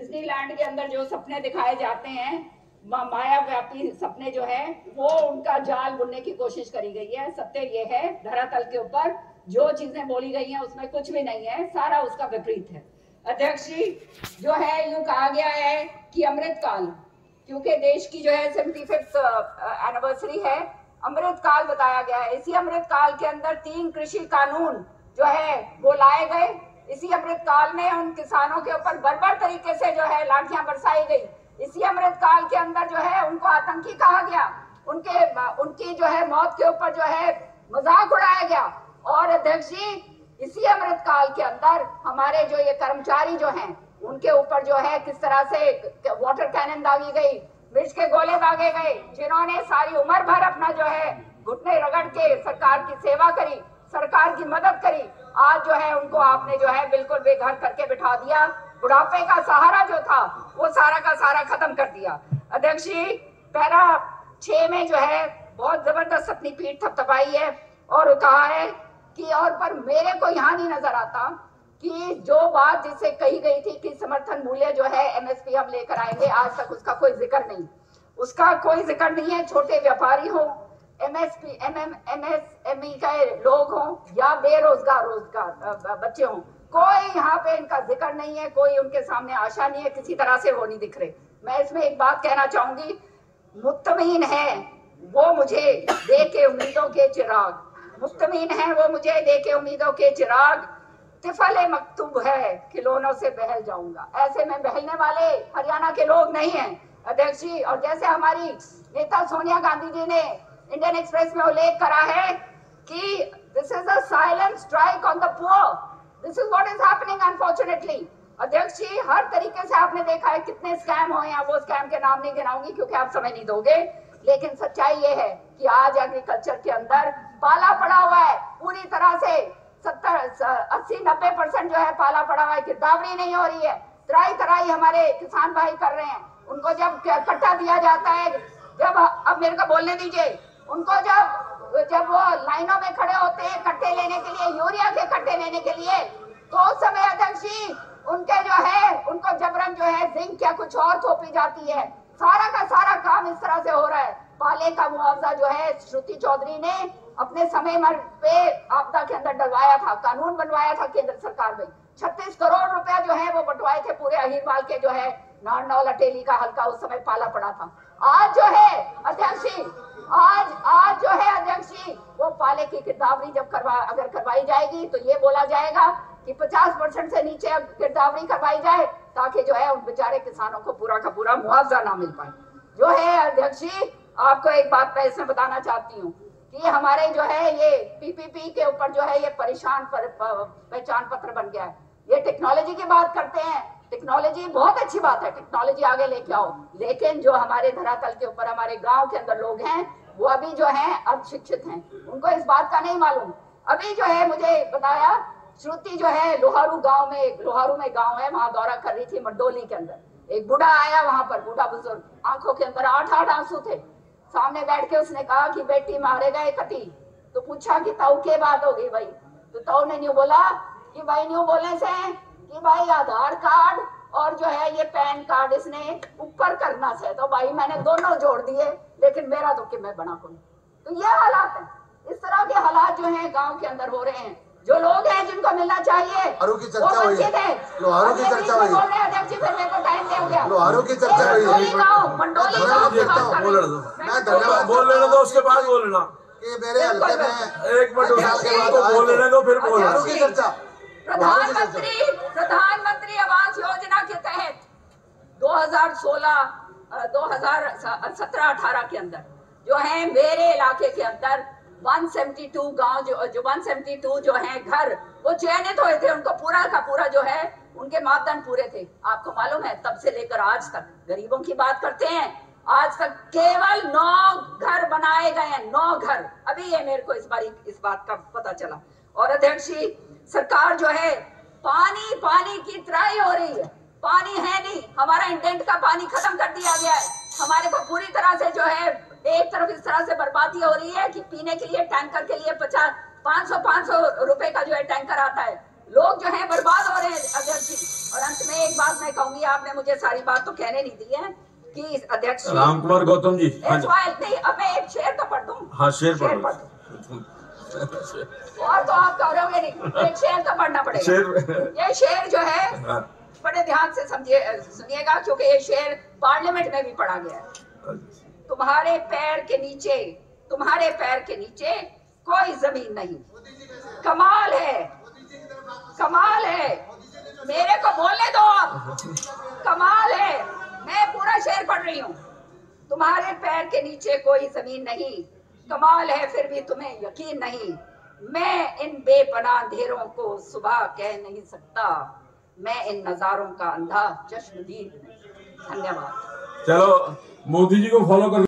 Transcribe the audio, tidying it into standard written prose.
Disneyland के अंदर जो सपने दिखाए जाते हैं, मायाव्यापी सपने जो है, वो उनका जाल बुनने की कोशिश करी गई है। सत्य ये है, धरातल के ऊपर जो चीजें बोली गई हैं उसमें कुछ भी नहीं है, सारा उसका विपरीत है। अध्यक्ष जी, जो है यूं कहा गया है कि अमृतकाल, क्योंकि देश की जो है 75th एनिवर्सरी है, अमृतकाल बताया गया है। इसी अमृतकाल के अंदर 3 कृषि कानून जो है वो लाए गए। इसी अमृतकाल में उन किसानों के ऊपर बर्बर तरीके से जो है लाठियां बरसाई गई। इसी अमृतकाल के अंदर जो है उनको आतंकी कहा गया, उनकी जो है मौत के ऊपर जो है मजाक उड़ाया गया। और अध्यक्ष जी, इसी अमृतकाल के अंदर हमारे जो ये कर्मचारी जो हैं उनके ऊपर जो है किस तरह से वाटर कैनन दागी गई, मिर्च के गोले दागे गए, जिन्होंने सारी उम्र भर अपना जो है घुटने रगड़ के सरकार की सेवा करी, सरकार की मदद करी, आज जो है उनको आपने जो है बिल्कुल बेघर करके बिठा दिया। बुढ़ापे का सहारा जो था वो सारा का सारा खत्म कर दिया। अध्यक्ष जी, पैरा 6 में जो है बहुत जबरदस्त अपनी पीठ थपथपाई है और कहा है कि और पर मेरे को यहाँ नहीं नजर आता कि जो बात जिससे कही गई थी कि समर्थन मूल्य जो है एमएसपी हम लेकर आएंगे, आज तक उसका कोई जिक्र नहीं, उसका कोई जिक्र नहीं है। छोटे व्यापारी हो, एमएसपी एमएसएमई के लोग हों या बेरोजगार बच्चे हों, कोई यहाँ पे इनका जिक्र नहीं है, कोई उनके सामने आशा नहीं है, किसी तरह से वो नहीं दिख रहे। मैं इसमें एक बात कहना चाहूंगी, मुत्तमीन है वो मुझे दे के उम्मीदों के चिराग, मुत्तमीन है वो मुझे दे के उम्मीदों के चिराग, तिफले मकतूब है खिलौनों से बहल जाऊंगा। ऐसे में बहलने वाले हरियाणा के लोग नहीं हैं अध्यक्ष जी। और जैसे हमारी नेता सोनिया गांधी जी ने इंडियन एक्सप्रेस में उल्लेख करा है कि this is a silent strike on the poor, this is what is happening unfortunately. अध्यक्ष जी, हर तरीके से आपने देखा है कितने स्कैम हुए हैं, वो स्कैम के नाम नहीं गिनाऊंगी क्योंकि आप समय नहीं दोगे, लेकिन सच्चाई ये है कि आज एग्रीकल्चर के अंदर पाला पड़ा हुआ है पूरी तरह से। 70-80-90% जो है पाला पड़ा हुआ है, गिरदावरी नहीं हो रही है, तराई तराई हमारे किसान भाई कर रहे हैं। उनको जब कट्टा दिया जाता है, जब अब मेरे को बोलने दीजिए, उनको जब वो लाइनों में खड़े होते हैं कट्टे लेने के लिए, यूरिया के कट्टे लेने के लिए, तो उस समय अध्यक्ष जी उनके जो है उनको जबरन जो है जिंक या कुछ और थोपी जाती है। सारा का सारा काम इस तरह से हो रहा है। पाले का मुआवजा जो है श्रुति चौधरी ने अपने समय पे आपदा के अंदर डलवाया था, कानून बनवाया था केंद्र सरकार में, 36 करोड़ रुपया जो है वो बंटवाए थे पूरे अहिरवाल के जो है नारनौल अटेली का हल्का उस समय पाला पड़ा था। आज जो है अध्यक्ष जी, आज जो है अध्यक्ष जी, वो पाले की गिरदावरी जब अगर करवाई जाएगी तो ये बोला जाएगा कि 50% से नीचे गिरदावरी करवाई जाए ताकि जो है उन बेचारे किसानों को पूरा का पूरा मुआवजा ना मिल पाए। जो है अध्यक्ष जी, आपको एक बात मैं इसमें बताना चाहती हूँ कि हमारे जो है ये पीपीपी के ऊपर जो है ये पहचान पत्र बन गया है। ये टेक्नोलॉजी की बात करते हैं, टेक्नोलॉजी बहुत अच्छी बात है, टेक्नोलॉजी आगे लेके आओ, लेकिन जो हमारे धरातल के ऊपर हमारे गांव के अंदर लोग हैं वो अभी जो है अशिक्षित हैं, उनको इस बात का नहीं मालूम। अभी जो है मुझे बताया श्रुति जो है लोहारू में गांव है, वहां दौरा कर रही थी मंडोली के अंदर, एक बूढ़ा आया वहां पर, बूढ़ा बुजुर्ग, आंखों के अंदर 8 आंसू थे। सामने बैठ के उसने कहा कि बेटी मारे गए कटी, तो पूछा कि ताऊ के बात हो गई भाई, तो ताऊ ने न्यू बोला कि भाई न्यू बोलने से कि भाई आधार कार्ड और जो है ये पैन कार्ड इसने ऊपर करना से, तो भाई मैंने दोनों जोड़ दिए, लेकिन मेरा तो कि मैं बना कोई। तो ये हालात है, इस तरह के हालात जो है गाँव के अंदर हो रहे हैं। जो लोग हैं जिनको मिलना चाहिए लोहारू की चर्चा हुई है, लोहारू की चर्चा हुई है, अध्यक्ष जी फिर मेरे को टाइम दे गया, लोहारू की चर्चा हुई है, मंडोली गांव की बात कर रही हूं मैं धन्यवाद बोल लेने दो, उसके बाद बोलना कि मेरे हल्के में 1 मिनट उसके बाद तो बोल लेने दो, फिर बोलना। लोहारू की चर्चा, प्रधानमंत्री आवास योजना के तहत 2017-18 के अंदर जो है मेरे इलाके के अंदर 172 गांव जो 172 जो है घर वो चयनित हुए थे, उनको पूरा का पूरा जो है उनके मापदंड पूरे थे। आपको मालूम है तब से लेकर आज तक, गरीबों की बात करते हैं, आज तक केवल 9 घर बनाए गए हैं, 9 घर। अभी ये मेरे को इस बात का पता चला। और अध्यक्ष जी, सरकार जो है पानी की त्राई हो रही है, पानी है नहीं, हमारा इंटेंट का पानी खत्म कर दिया गया है। हमारे को पूरी तरह से जो है एक तरफ इस तरह से बर्बादी हो रही है कि पीने के लिए टैंकर के लिए 500 रुपए का जो है टैंकर आता है, लोग जो है बर्बाद हो रहे हैं अध्यक्ष जी। और अंत में एक बात मैं कहूंगी, आपने मुझे सारी बात तो कहने नहीं दी है कि अध्यक्ष जी, राम कुमार गौतम जी, हाँ जी। नहीं, अब मैं एक शेर तो पढ़ दूं। हाँ, शेर पढ़ दूं। और तो आप कहोगे नहीं, एक शेर तो पढ़ना पड़ेगा। ये शेर जो है बड़े ध्यान से समझिए, सुनिएगा, क्योंकि ये शेर पार्लियामेंट में भी पढ़ा गया है। तुम्हारे पैर के नीचे कोई जमीन नहीं। कमाल है, कमाल है, मेरे को बोलने दो आप। कमाल है, मैं पूरा शेर पढ़ रही हूँ। तुम्हारे पैर के नीचे कोई जमीन नहीं, कमाल है फिर भी तुम्हें यकीन नहीं। मैं इन बेपनाह अंधेरों को सुबह कह नहीं सकता, मैं इन नजारों का अंधा चश्मदीद नहीं। धन्यवाद। चलो, मोदी जी को फॉलो कर